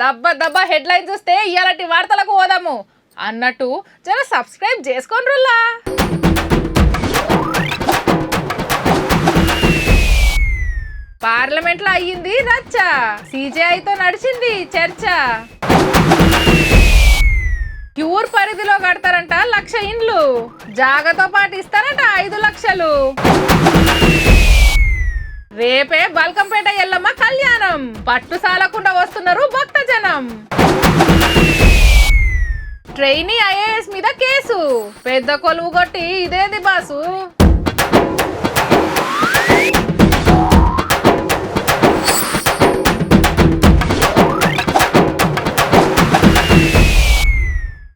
దబ్బ దబ్బ headline చూస్తే ఇయాలటి వార్తలకు పోదాము అన్నట్టు జర సబ్స్క్రైబ్ చేసుకోండ్రుల్లా. పార్లమెంట్ లో అయ్యింది రచ్చ, సిజేఐతో నడిచింది చర్చ. క్యూర్ పరిధిలో కడతారంట 1,00,000 ఇండ్లు, జాగతో పాటు ఇస్తారంట 5 లక్షలు. రేపే బల్కంపేట ఎల్లమ్మ కళ్యాణం, పట్టు సాలకుండా వస్తున్నారు భక్త జనం. ట్రైనీ ఐఏఎస్ మీద కేసు, పెద్ద కొలువు కొట్టి ఇదేది బాసు.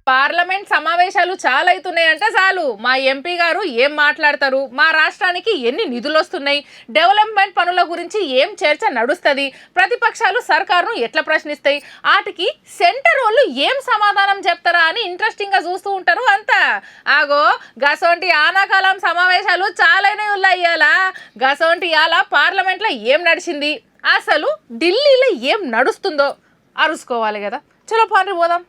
పార్లమెంట్ సమావేశాలు చాలా అవుతున్నాయంటే చాలు మా ఎంపీ గారు ఏం మాట్లాడతారు, మా రాష్ట్రానికి ఎన్ని నిధులు వస్తున్నాయి, డెవలప్మెంట్ పనుల గురించి ఏం చర్చ నడుస్తుంది, ప్రతిపక్షాలు సర్కారును ఎట్లా ప్రశ్నిస్తాయి, వాటికి సెంటర్ వాళ్ళు ఏం సమాధానం చెప్తారా అని ఇంట్రెస్టింగ్గా చూస్తూ ఉంటారు అంతా. ఆగో గసోంటి ఆనాకాలం సమావేశాలు చాలానే ఇయ్యాల. గసోంటి ఇవాళ పార్లమెంట్లో ఏం నడిచింది, అసలు ఢిల్లీలో ఏం నడుస్తుందో అరుసుకోవాలి కదా. చలో పాండ్రి పోదాం.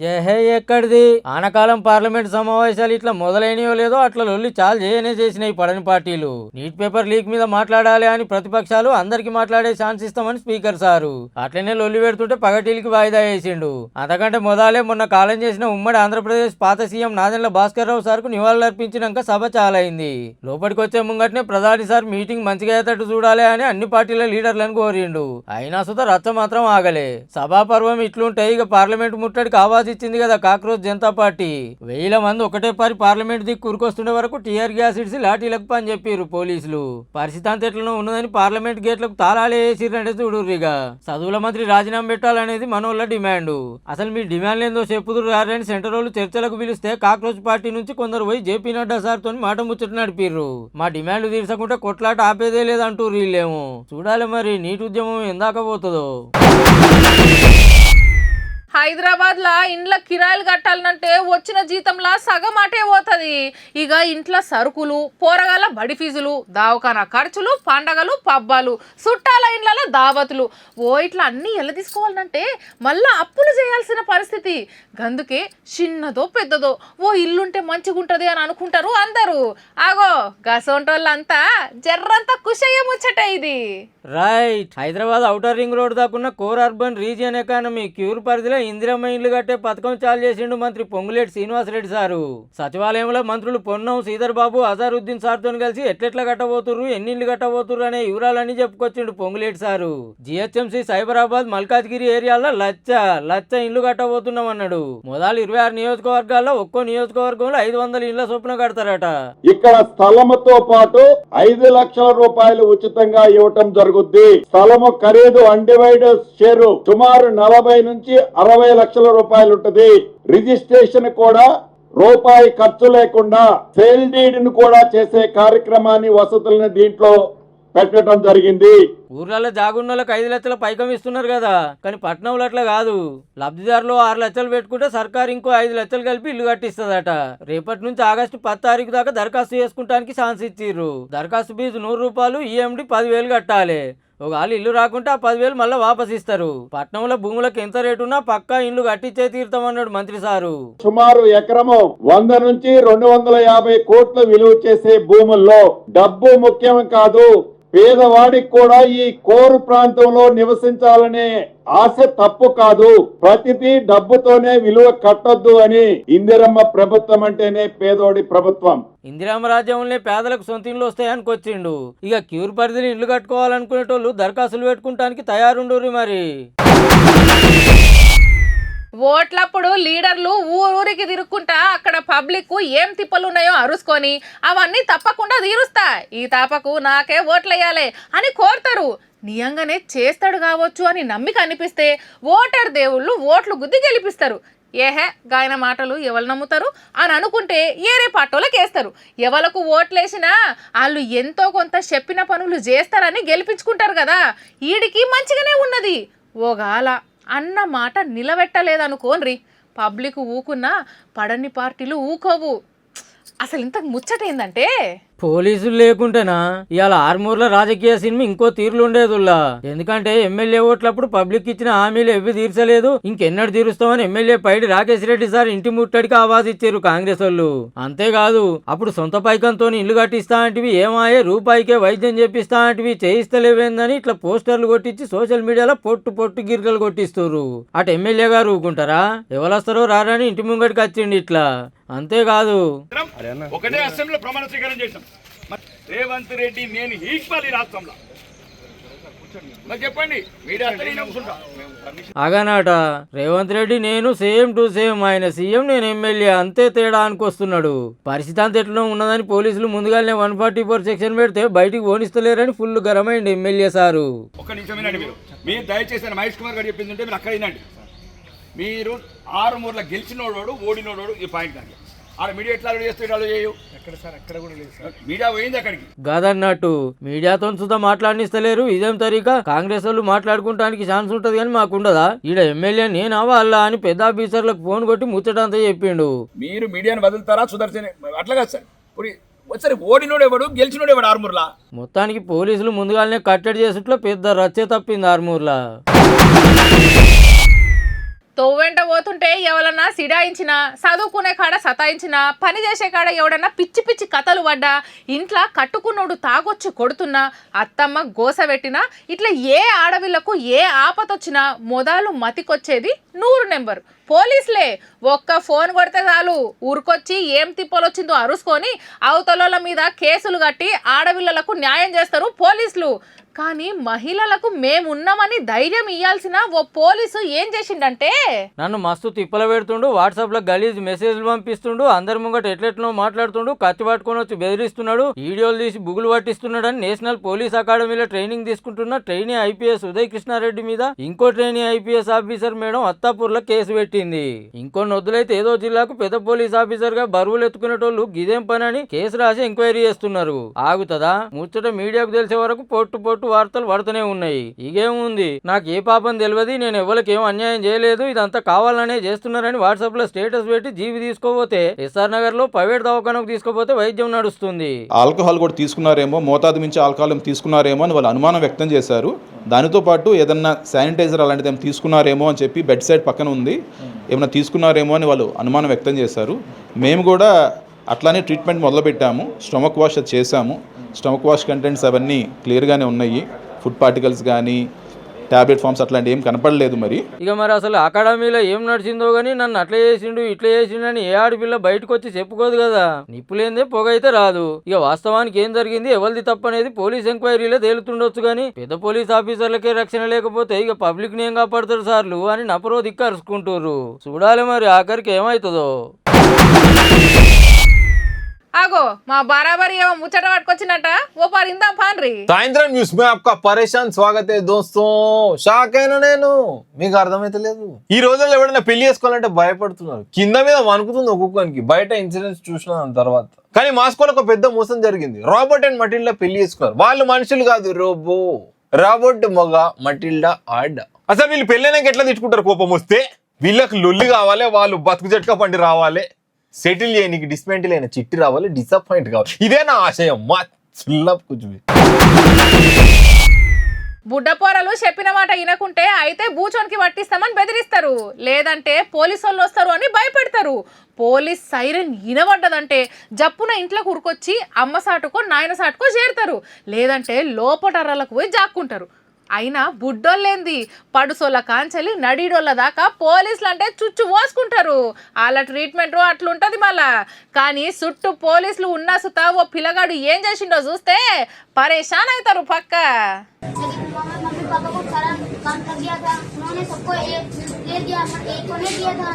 ఎక్కడిది ఆనకాలం పార్లమెంట్ సమావేశాలు ఇట్లా మొదలైనయో లేదో అట్లా లొల్లి చాలా చేసినాయి పడని పార్టీలు. నీట్ పేపర్ లీక్ మీద మాట్లాడాలి అని ప్రతిపక్షాలు అందరికి మాట్లాడే ఛాన్స్ ఇస్తామని స్పీకర్ సారు అట్లనే లొల్లి పెడుతుంటే పగటికి వాయిదా వేసిండు. అంతకంటే మొదలే మొన్న కాలం చేసిన ఉమ్మడి ఆంధ్రప్రదేశ్ పాత సీఎం నాదెండ్ల భాస్కర్ రావు సార్కు నివాళులర్పించినాక సభ చాలా అయింది. లోపలికి వచ్చే ముంగట్నే ప్రధాని సార్ మీటింగ్ మంచిగా అయ్యేటట్టు చూడాలి అని అన్ని పార్టీల లీడర్లను కోరిండు. అయినా సుత రచ్చ మాత్రం ఆగలే. సభాపర్వం ఇట్లుంటే ఇక పార్లమెంట్ ముట్టడికి ఆవాజ్ ఇచ్చింది కదా కాక్రోచ్ జనతా పార్టీ. 1000 మంది ఒకటే పారి పార్లమెంట్ దిక్కు ఉరికొస్తుండే వరకు టీఆర్ గ్యాస్ ఇడిసి లాఠీలకు పని చెప్పారు పోలీసులు. పరిస్థితి అంత ఎట్లనో ఉన్నదని పార్లమెంట్ గేట్లకు తాళాలే వేసిరంటే చూడుర్రిగా. చదువుల మంత్రి రాజీనామా పెట్టాలనేది మనోళ్ళ డిమాండ్. అసలు మీ డిమాండ్ ఏందో చెప్పుదురు రారని సెంటర్ వాళ్ళు చర్చలకు పిలిస్తే కాక్రోచ్ పార్టీ నుంచి కొందరు పోయి జేపీ నడ్డా సార్తో మాట ముచ్చట నడిపిర్రు. మా డిమాండ్లు తీర్చకుంటే కొట్లాట ఆపేదే లేదంటూ వీళ్ళేమో. చూడాలి మరి నీటి ఉద్యమం ఎందాక పోతుందో. హైదరాబాద్ లా ఇండ్ల కిరాయిలు కట్టాలంటే వచ్చిన జీతంలా సగం అటే పోతుంది. ఇక ఇంట్లో సరుకులు, పోరగాల బడి ఫీజులు, దావకాన ఖర్చులు, పండగలు, పబ్బాలు, చుట్టాల ఇండ్ల దావతులు, ఇట్లా అన్నీ ఎలా తీసుకోవాలంటే మళ్ళా అప్పులు చేయాల్సిన పరిస్థితి. అందుకే చిన్నదో పెద్దదో ఇల్లుంటే మంచిగుంటది అని అనుకుంటారు అందరూ. ఆగో గసొంటోళ్ళంతా జర్రంతా కుషయ్య ముచ్చట ఇది. Right. Hyderabad outer ring road దాకున్న core urban region economy cure పరిధిలో ఇందిరమ్మ ఇండ్లు కట్టే పథకం చాలు చేసిండు మంత్రి పొంగులేటి శ్రీనివాసరెడ్డి సారు. సచివాలయంలో మంత్రులు పొన్నం శ్రీధర్ బాబు, అజారుద్దీన్ సార్తో కలిసి ఎట్లెట్లా కట్టబోతుర్రు, ఎన్ని ఇళ్లు కట్టబోతుర్రు అనే వివరాలన్నీ చెప్పుకొచ్చిండు పొంగులేటి సారు. జిహెచ్ఎంసీ సైబరాబాద్ మల్కాజ్గిరి ఏరియాలో లచ్చ ఇండ్లు కట్టబోతున్నాం అన్నాడు. మొదలు 26 నియోజకవర్గాల్లో ఒక్కో నియోజకవర్గంలో 500 ఇండ్ల చొప్పున కడతారట. ఇక్కడ స్థలముతో పాటు 5 లక్షల రూపాయలు ఉచితంగా ఇవ్వటం జరుగుద్ది. స్థలము ఖరీదు అన్డివైడెడ్ షేరు సుమారు 40 నుంచి 60 లక్షల రూపాయలు ఉంటుంది. రిజిస్ట్రేషన్ కూడా రూపాయి ఖర్చు లేకుండా సేల్ డీడ్ ను కూడా చేసే కార్యక్రమాన్ని, వసతులను దీంట్లో పెట్టడం జరిగింది. ఊర్లలో జాగున్నోళ్ళకి 5 లక్షల పైకం ఇస్తున్నారు కదా, కానీ పట్నంలో అట్లా కాదు. లబ్ధిదారులు 6 లక్షలు పెట్టుకుంటే సర్కారు ఇంకో 5 లక్షలు కలిపి ఇల్లు కట్టిస్తుందట. రేపటి నుంచి ఆగస్టు 10 తారీఖు దాకా దరఖాస్తు చేసుకుంటానికి ఛాన్స్ ఇచ్చిర్రు. దరఖాస్తు ఫీజు 100 రూపాయలు, ఈఎండి 10,000 కట్టాలి. ఒకవేళ ఇల్లు రాకుంటే ఆ 10,000 మళ్ళీ వాపస్ ఇస్తారు. పట్నంలో భూములకు ఎంత రేటు ఉన్నా పక్కా ఇల్లు కట్టించే తీరుతామన్నాడు మంత్రి సారు. సుమారు ఎకరము 100 నుంచి 250 కోట్లు విలువ చేసే భూముల్లో డబ్బు ముఖ్యం కాదు, పేదవాడికి కూడా ఈ కోరు ప్రాంతంలో నివసించాలనే ఆశ తప్పు కాదు. ప్రతిదీ డబ్బుతోనే విలువ కట్టొద్దు అని ఇందిరమ్మ ప్రభుత్వం అంటేనే పేదోడి ప్రభుత్వం. ఇందిరమ్మ రాజ్యంలో పేదలకు సొంత ఇల్లు వస్తాయనుకొచ్చిండు. ఇక క్యూర్ పరిధిని ఇల్లు కట్టుకోవాలనుకునేటోళ్ళు దరఖాస్తులు పెట్టుకుంటానికి తయారుండరు మరి. ఓట్లప్పుడు లీడర్లు ఊరికి తిరుక్కుంటా అక్కడ పబ్లిక్ ఏం తిప్పలు ఉన్నాయో అరుసుకొని అవన్నీ తప్పకుండా తీరుస్తా, ఈ తాపకు నాకే ఓట్లేయాలి అని కోరుతారు. నియంగానే చేస్తాడు కావచ్చు అని నమ్మిక అనిపిస్తే ఓటర్ దేవుళ్ళు ఓట్లు గుద్ది గెలిపిస్తారు. గాయన మాటలు ఎవరు నమ్ముతారు అని అనుకుంటే ఏరే పాటోళ్ళకి వేస్తారు. ఎవలకు ఓట్లేసినా వాళ్ళు ఎంతో కొంత చెప్పిన పనులు చేస్తారని గెలిపించుకుంటారు కదా. ఈడికి మంచిగానే ఉన్నది. ఓగాల అన్న మాట నిలబెట్టలేదనుకోన్రి, పబ్లిక్ ఊకున్నా పడని పార్టీలు ఊకోవు. అసలు ఇంత ముచ్చట ఏందంటే పోలీసులు లేకుంటేనా ఇవాళ ఆర్మూర్ల రాజకీయ సినిమా ఇంకో తీరులు ఉండేదుల్లా. ఎందుకంటే ఎమ్మెల్యే ఓట్లప్పుడు పబ్లిక్ ఇచ్చిన హామీలు ఎవ్వి తీర్చలేదు, ఇంకెన్నడు తీరుస్తామని ఎమ్మెల్యే పైడి రాకేష్ రెడ్డి సార్ ఇంటి ముట్టడికి ఆవాజ్ ఇచ్చారు కాంగ్రెస్ వాళ్ళు. అంతేకాదు అప్పుడు సొంత పైకంతో ఇల్లు కట్టిస్తా అంటివి, ఏమాయే రూపాయికే వైద్యం చేపిస్తా అంటివి, చేయిస్తలేవేందని ఇట్లా పోస్టర్లు కొట్టించి సోషల్ మీడియాలో పొట్టు గిరికలు కొట్టిస్తారు. అటు ఎమ్మెల్యే గారు ఊరుకుంటారా? ఎవరొస్తారో రారని ఇంటి ముంగడికి వచ్చిండి ఇట్లా. అంతేకాదు ఒకటే అసెంబ్లీలో ప్రమాణ స్వీకారం చేశాం. రేవంత్ రెడ్డి నేను ఈక్వల్ ఈ రాష్ట్రంలో నాకు చెప్పండి. మీడియా అగనాట రేవంత్ రెడ్డి నేను సేమ్ టు సేమ్, ఆయన సీఎం నేను ఎమ్మెల్యే, అంతే తేడా అనుకొస్తున్నాడు. పరిస్థితి అంత ఎట్లా ఉన్నదని పోలీసులు ముందుగానే 144 సెక్షన్ పెడితే బయటికి పోనిస్తలేరని ఫుల్ గరమైంది ఎమ్మెల్యే సారు. ఒక్క నిమిషం వినండి. మీరు దయచేసి మహేష్ కుమార్ గారు చెప్పింది ఉంటే మీరు అక్కడ వినండి. మీరు 6 మూర్ల గెలిచినోడు ఓడినోడు ఈ పాయింట్ దానికి ఆడ మీడియా ఎట్లా చేస్తున్నాడు చేయు ఎక్కడ సార్ ఎక్కడ కూడా లేదు సార్. మీడియా పోయింది అక్కడికి కాదన్నట్టు మీడియాతో సుధా మాట్లాడనిస్తలేరు. ఇదేం తరీకా? కాంగ్రెస్ వాళ్ళు మాట్లాడుకుంటానికి ఛాన్స్ ఉంటది కానీ మాకుండదా? ఈడ ఎమ్మెల్యే నేనా వాళ్ళ అని పెద్ద ఆఫీసర్లకు ఫోన్ కొట్టి ముచ్చటంతా చెప్పిండు. మీరు మీడియాని వదులుతారా? సుదర్శన్ అట్లా కాదు సార్. ఇప్పుడు సరే ఓడినోడు ఎవడు గెలిచినోడు ఎవడు ఆర్మూర్లా? మొత్తానికి పోలీసులు ముందుగానే కట్టడి చేసుట్లో పెద్ద రచ్చే తప్పింది ఆర్మూర్లా. తోవెంట పోతుంటే ఎవరన్నా సిడాయించినా, చదువుకునే కాడ సతాయించినా, పని చేసే కాడ ఎవడన్నా పిచ్చి పిచ్చి కథలు పడ్డా, ఇంట్లో కట్టుకున్నోడు తాగొచ్చి కొడుతున్నా, అత్తమ్మ గోస పెట్టినా, ఇట్లా ఏ ఆడవిళ్లకు ఏ ఆపతొచ్చినా మొదలు మతికొచ్చేది 100 నెంబర్ పోలీసులే. ఒక్క ఫోన్ కొడితే చాలు ఊరికొచ్చి ఏం తిప్పలొచ్చిందో అరుసుకొని అవతల మీద కేసులు కట్టి ఆడవిళ్లకు న్యాయం చేస్తారు పోలీసులు. కానీ మహిళలకు మేమున్నామని ధైర్యం ఇయ్యాల్సిన ఓ పోలీసు ఏం చేసిండంటే నన్ను మస్తు తిప్పల పెడుతుండు, వాట్సాప్ లో గలీజ్ మెసేజ్లు పంపిస్తుండు, అందరి ముంగట ఎట్లెట్లో మాట్లాడుతుండు, కత్తి పట్టుకొని వచ్చి బెదిరిస్తున్నాడు, వీడియోలు తీసి బుగులు పట్టిస్తున్నాడు అని నేషనల్ పోలీస్ అకాడమీలో ట్రైనింగ్ తీసుకుంటున్న ట్రైనీ ఐపీఎస్ ఉదయ్ కృష్ణారెడ్డి మీద ఇంకో trainee IPS officer madam Attapur లో కేసు పెట్టింది. ఇంకో నొద్దులైతే ఏదో జిల్లాకు పెద్ద పోలీస్ ఆఫీసర్ గా బరువులు ఎత్తుకునేటోళ్ళు గిదేం పని అని కేసు రాసి ఎంక్వైరీ చేస్తున్నారు. ఆగుతుందా? ముచ్చట మీడియాకు తెలిసే వరకు పొట్టు వార్తలు పడుతూనే ఉన్నాయి. ఇగేముంది, నాకు ఏ పాపం తెలియదు, నేను ఎవరికి ఏం అన్యాయం చేయలేదు, ఇదంతా కావాలనే చేస్తున్నారని వాట్సాప్ లో స్టేటస్ పెట్టి జీవి తీసుకోపోతే ఎస్ఆర్ నగర్ లో ప్రైవేట్ దవాఖానకు తీసుకోపోతే వైద్యం నడుస్తుంది. ఆల్కహాల్ కూడా తీసుకున్నారేమో, మోతాదు మించి ఆల్కహాల్ తీసుకున్నారేమో అని వాళ్ళు అనుమానం వ్యక్తం చేశారు. దానితో పాటు ఏదన్నా శానిటైజర్ అలాంటిది ఏమైనా తీసుకున్నారేమో అని చెప్పి బెడ్ సైడ్ పక్కన ఉంది, ఏమైనా తీసుకున్నారేమో అని వాళ్ళు అనుమానం వ్యక్తం చేశారు. మేము కూడా అట్లానే ట్రీట్మెంట్ మొదలుపెట్టాము. స్టమక్ వాష్ అది చేశాము. స్టమక్ వాష్ కంటెంట్స్ అవన్నీ క్లియర్గానే ఉన్నాయి. ఫుడ్ పార్టికల్స్ కానీ టాబ్లెట్ ఫామ్స్ అట్లాంటి ఏం కనపడలేదు. మరి అసలు అకాడమీలో ఏం నడిచిందో గానీ నన్ను అట్లా చేసిండు ఇట్లా చేసిండు అని ఏ ఆడపిల్ల బయటకు వచ్చి చెప్పుకోదు కదా. నిప్పులేందే పొగ అయితే రాదు. వాస్తవానికి ఏం జరిగింది, ఎవరిది తప్పు అనేది పోలీస్ ఎంక్వైరీలో తేలుతుండొచ్చు కానీ పెద్ద పోలీస్ ఆఫీసర్లకే రక్షణ లేకపోతే పబ్లిక్ ని ఏం కాపాడతారు సార్లు అని నపరో దిక్కు అరుచుకుంటారు. చూడాలి మరి ఆఖరికి ఏమవుతుందో. ఆగో మా బరాబరి ఏమో ముచ్చట పట్టుకొచ్చినట్ట ఓ పారిందాం పాన్రి. సాయంత్రం న్యూస్ మే आपका పరేషాన్ స్వాగతే దోస్తో. షాక్ అయినా నేను, మీకు అర్థమైతే లేదు. ఈ రోజుల్లో ఎవరైనా పెళ్లి చేసుకోవాలంటే భయపడుతున్నారు, కింద మీద వణుకుతుంది ఒక్కొక్కరికి బయట ఇన్సిడెంట్స్ చూసిన తర్వాత. కానీ మాస్కోలో ఒక పెద్ద మోసం జరిగింది. రాబర్ట్ అండ్ మటిల్డా పెళ్లి చేసుకున్నారు. వాళ్ళు మనుషులు కాదు, రోబో. రాబర్ట్ మగ, మటిల్డా ఆడ. అసలు వీళ్ళు పెళ్ళైనాక ఎట్లా తిట్టుకుంటారు కోపం వస్తే? వీళ్ళకి లొల్లి కావాలి, వాళ్ళు బతుకు జట్కా పండి రావాలి, సెటిల్ చేయడానికి డిస్మెంటిల్ అయిన చిట్టి రావాలి, డిసప్పాయింట్ కావాలి. ఇదే నా ఆశయం. మా బుడ్డపోరలు చెప్పిన మాట వినకుంటే అయితే బూచోనికి పట్టిస్తామని బెదిరిస్తారు, లేదంటే పోలీసు వాళ్ళు వస్తారు అని భయపెడతారు. పోలీస్ సైరన్ వినబడ్డదంటే జప్పున ఇంట్లోకి ఉరికొచ్చి అమ్మ సాటుకో నాయన సాటుకో చేరుతారు, లేదంటే లోపటర్రలకు పోయి జాక్కుంటారు. అయినా బుడ్డోళ్ళేంది, పడుసోళ్ళ కాంచెలి నడిడోళ్ళ దాకా పోలీసులు అంటే చుచ్చు పోసుకుంటారు. వాళ్ళ ట్రీట్మెంట్ అట్లుంటది మళ్ళా. కానీ చుట్టూ పోలీసులు ఉన్న సుతా ఓ పిల్లగాడు ఏం చేసిండో చూస్తే పరేషాన్ అవుతారు పక్క. मम्मी पापा को सारा काम कर दिया था, उन्होंने सबको ले दिया, एक को नहीं दिया था,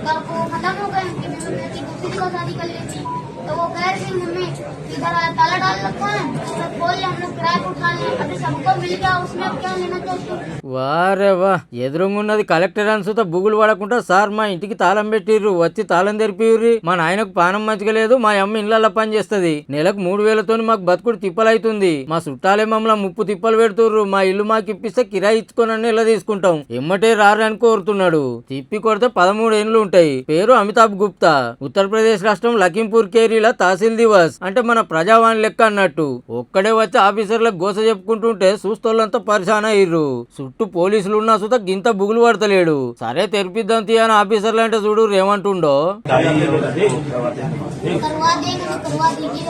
कल को खत्म हो गए कि मैं दूसरी को शादी कर लेती। तो वो कह रही मम्मी इधर ताला डाल रखा है, उसमें खोल ले, हम लोग किराए को उठा लें, अभी सबको मिल गया, उसमें क्या लेना था उसको। వారే వా, ఎదురుగున్నది కలెక్టర్ అన్సుతో బుగులు పడకుండా సార్ మా ఇంటికి తాళం పెట్టిర్రు, వచ్చి తాళం తెరిపిర్రి, మా నాయనకు పానం మంచిగా లేదు, మా అమ్మ ఇళ్ళల్లో పని చేస్తుంది, నెలకు 3000తోని మాకు బతుకుడు తిప్పలైతుంది, మా చుట్టాలే మమ్మల్ని ముప్పు తిప్పలు పెడుతుర్రు, మా ఇల్లు మాకు ఇప్పిస్తే కిరాయి ఇచ్చుకోనని ఇలా తీసుకుంటాం, ఎమ్మటే రారని కోరుతున్నాడు. తిప్పి కొడితే 13 ఏళ్ళు ఉంటాయి. పేరు అమితాబ్ గుప్తా, ఉత్తరప్రదేశ్ రాష్ట్రం లఖీంపూర్ కేరి అసెంబ్లీలో తహసీల్ దివస్ అంటే మన ప్రజావాణి లెక్క అన్నట్టు ఒక్కడే వచ్చి ఆఫీసర్లకు గోస చెప్పుకుంటుంటే చూస్తోళ్ళంతా పరిశాన అయ్యిర్రు. చుట్టూ పోలీసులు ఉన్నా సుత గింత బుగులు పడతలేడు. సరే తెరిపిద్దాం తీయని ఆఫీసర్లు అంటే చూడు ఏమంటుండో. करवा देंगे तो करवा दीजिए।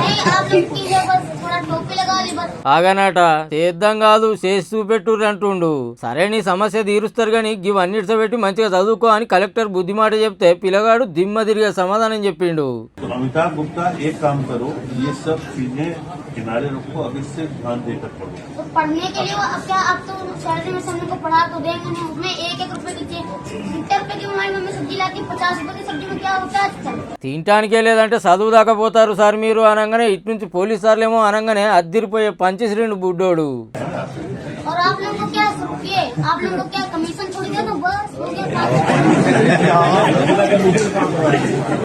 नहीं आप लोग कीजिए, बस थोड़ा टोपी लगा ली बस। ఆగనాట చేద్దాం కాదు చేసి చూపెట్టుర్రు అంటుండు. సరే నీ సమస్య తీరుస్తారు గాని ఇవన్నిటితో పెట్టి మంచిగా చదువుకో అని కలెక్టర్ బుద్ధి మాట చెప్తే పిల్లగాడు దిమ్మ తిరిగే సమాధానం చెప్పిండు. अमिताभ गुप्ता एक काम करो, ये सब चीजें किनारे रखो, अब इससे ध्यान देकर पढ़ो। तो पढ़ने के लिए अब क्या आप तो सैलरी में सबको पढ़ा तो देंगे नहीं, उसमें 1-1 रुपए की 70 रुपए की हमारी मम्मी सब्जी लाती, 50 रुपए की सब्जी में क्या होता है? తినటానికే లేదంటే చదువు దాకా పోతారు సార్ మీరు అనగానే ఇటు నుంచి పోలీసు సార్లేమో అనగానే అద్దిరిపోయే పంచేసిరిండు బుడ్డోడు. और आप लोगों को क्या रुपये, आप लोगों को क्या कमीशन थोड़ी दे दो, बस हो गया।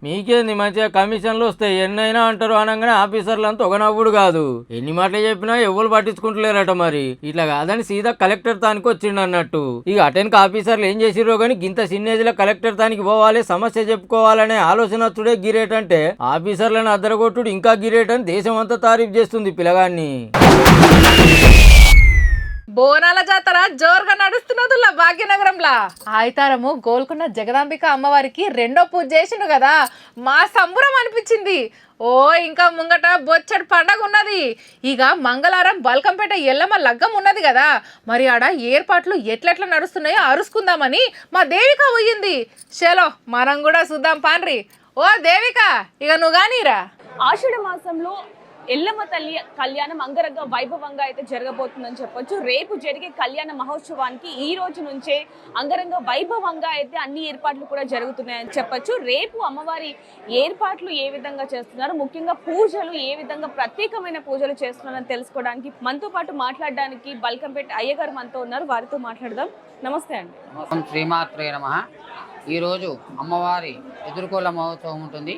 మీకేంది మంచిగా కమిషన్లు వస్తాయి ఎన్నైనా అంటారు అనగానే ఆఫీసర్లు అంతా ఒక నవ్వుడు కాదు. ఎన్ని మాటలు చెప్పినా ఎవరు పట్టించుకుంటలేరట. మరి ఇట్లా కాదని సీదా కలెక్టర్ తానికి వచ్చిండు అన్నట్టు. ఇక అటెన్క్ ఆఫీసర్లు ఏం చేసిరో గానీ గింత సిన్నేజ్ లో కలెక్టర్ తానికి పోవాలి సమస్య చెప్పుకోవాలనే ఆలోచన వచ్చుడే గిరేట్ అంటే ఆఫీసర్లను అద్దరగొట్టుడు ఇంకా గిరేట్ అని దేశం అంతా తారీఫ్ చేస్తుంది పిల్లగాన్ని. బోనాల జాతర జోరుగా నడుస్తున్నదిలా భాగ్యనగరంలా. ఆయితారము గోల్కొండ జగదాంబిక అమ్మవారికి 2వ పూజ చేసిండు కదా, మా సంబురం అనిపించింది. ఓ ఇంకా ముంగట బొచ్చడి పండగ ఉన్నది. ఇక మంగళవారం బల్కంపేట ఎల్లమ్మ లగ్గం ఉన్నది కదా, మరి ఆడ ఏర్పాట్లు ఎట్లెట్లా నడుస్తున్నాయో అరుసుకుందామని మా దేవిక పోయింది. చలో మనం కూడా చూద్దాం పాన్రి. ఓ దేవిక ఇక నువ్వు గానీరా. ఆషాఢ మాసంలో ఎల్లమ్మ తల్లి కళ్యాణం అంగరంగ వైభవంగా అయితే జరగబోతుందని చెప్పొచ్చు. రేపు జరిగే కళ్యాణ మహోత్సవానికి ఈ రోజు నుంచే అంగరంగ వైభవంగా అయితే అన్ని ఏర్పాట్లు కూడా జరుగుతున్నాయని చెప్పొచ్చు. రేపు అమ్మవారి ఏర్పాట్లు ఏ విధంగా చేస్తున్నారు, ముఖ్యంగా పూజలు ఏ విధంగా ప్రత్యేకమైన పూజలు చేస్తున్నారని తెలుసుకోవడానికి మనతో పాటు మాట్లాడడానికి బల్కంపేట అయ్యగారు మనతో ఉన్నారు. వారితో మాట్లాడదాం. నమస్తే అండి. శ్రీమాత్రే నమః. ఈరోజు అమ్మవారి ఎదుర్కోళ్ళ మహోత్సవం ఉంటుంది.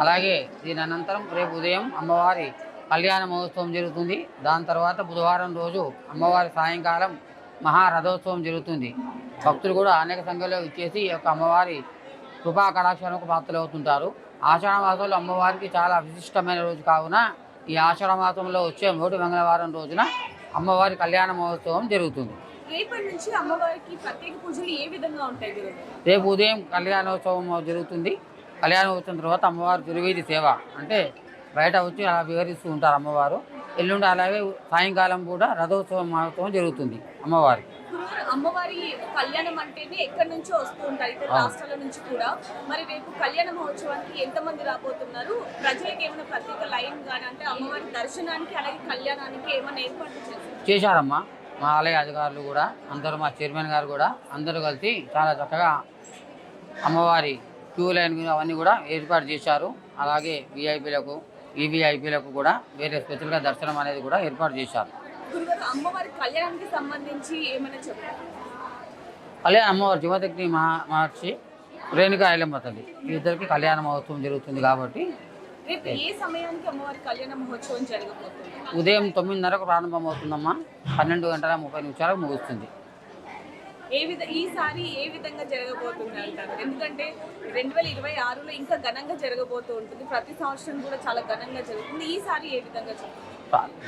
అలాగే దీని అనంతరం రేపు ఉదయం అమ్మవారి కళ్యాణ మహోత్సవం జరుగుతుంది. దాని తర్వాత బుధవారం రోజు అమ్మవారి సాయంకాలం మహారథోత్సవం జరుగుతుంది. భక్తులు కూడా అనేక సంఖ్యలో ఇచ్చేసి ఈ యొక్క అమ్మవారి కృపా కటాక్షాలకు పాత్రలు అవుతుంటారు. ఆషాఢ మాసంలో అమ్మవారికి చాలా విశిష్టమైన రోజు కావున ఈ ఆషాఢ మాసంలో వచ్చే మొదటి మంగళవారం రోజున అమ్మవారి కళ్యాణ మహోత్సవం జరుగుతుంది. రేపటి నుంచి అమ్మవారికి ప్రత్యేక పూజలు ఏ విధంగా ఉంటాయి గురు? రేపు ఉదయం కళ్యాణోత్సవం జరుగుతుంది. కళ్యాణోత్సవం తర్వాత అమ్మవారు తిరువీధి సేవ అంటే బయట వచ్చి అలా వివరిస్తూ ఉంటారు అమ్మవారు. ఎల్లుండి అలాగే సాయంకాలం కూడా రథోత్సవం మహోత్సవం జరుగుతుంది అమ్మవారికి. అమ్మవారి కళ్యాణం అంటేనే ఎక్కడి నుంచో వస్తూ ఉంటారు ఇతర రాష్ట్రాల నుంచి కూడా. మరి రేపు కళ్యాణ మహోత్సవానికి ఎంతమంది రాబోతున్నారు? ప్రజలకు ఏమైనా ప్రత్యేక లైన్ కానీ అంటే అమ్మవారి దర్శనానికి అలాగే కళ్యాణానికి ఏమైనా ఏర్పాట్లు చేశారమ్మా. మా ఆలయ అధికారులు కూడా అందరూ, మా చైర్మన్ గారు కూడా అందరూ కలిసి చాలా చక్కగా అమ్మవారి క్యూ లైన్ అవన్నీ కూడా ఏర్పాటు చేశారు. అలాగే విఐపీలకు ఈవీఐపీలకు కూడా వేరే స్పెషల్గా దర్శనం అనేది కూడా ఏర్పాటు చేశారు. అమ్మవారి కళ్యాణానికి సంబంధించి ఏమైనా చెప్పారు? కళ్యాణ అమ్మవారి శివశక్తి మహర్షి రేణుకా ఐలమ్మ తల్లి ఈ ఇద్దరికి కళ్యాణ మహోత్సవం జరుగుతుంది కాబట్టి రేపు ఏ సమయానికి అమ్మవారి కళ్యాణ మహోత్సవం జరగబోతుంది? ఉదయం 9:30కు ప్రారంభమవుతుందమ్మా. 12:30 ముగుస్తుంది. ఈసారి ఏ విధంగా జరగబోతుంది అంటారు? ఎందుకంటే 2026లో ఇంకా ఘనంగా జరగబోతూ ఉంటుంది. ప్రతి సంవత్సరం కూడా చాలా ఘనంగా జరుగుతుంది. ఈసారి ఏ విధంగా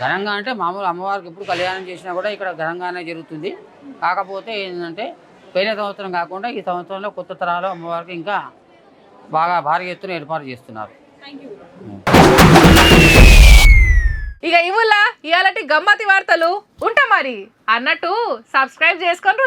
ఘనంగా అంటే మామూలు అమ్మవారికి ఎప్పుడు కళ్యాణం చేసినా కూడా ఇక్కడ ఘనంగానే జరుగుతుంది. కాకపోతే ఏంటంటే పోయిన సంవత్సరం కాకుండా ఈ సంవత్సరంలో కొత్త తరాలు అమ్మవారికి ఇంకా బాగా భారీ ఎత్తున ఏర్పాటు చేస్తున్నారు. ఇక ఇవుల్లా ఇయాలటి గమ్మతి వార్తలు ఉంటా మరి అన్నట్టు సబ్స్క్రైబ్ చేసుకోండి.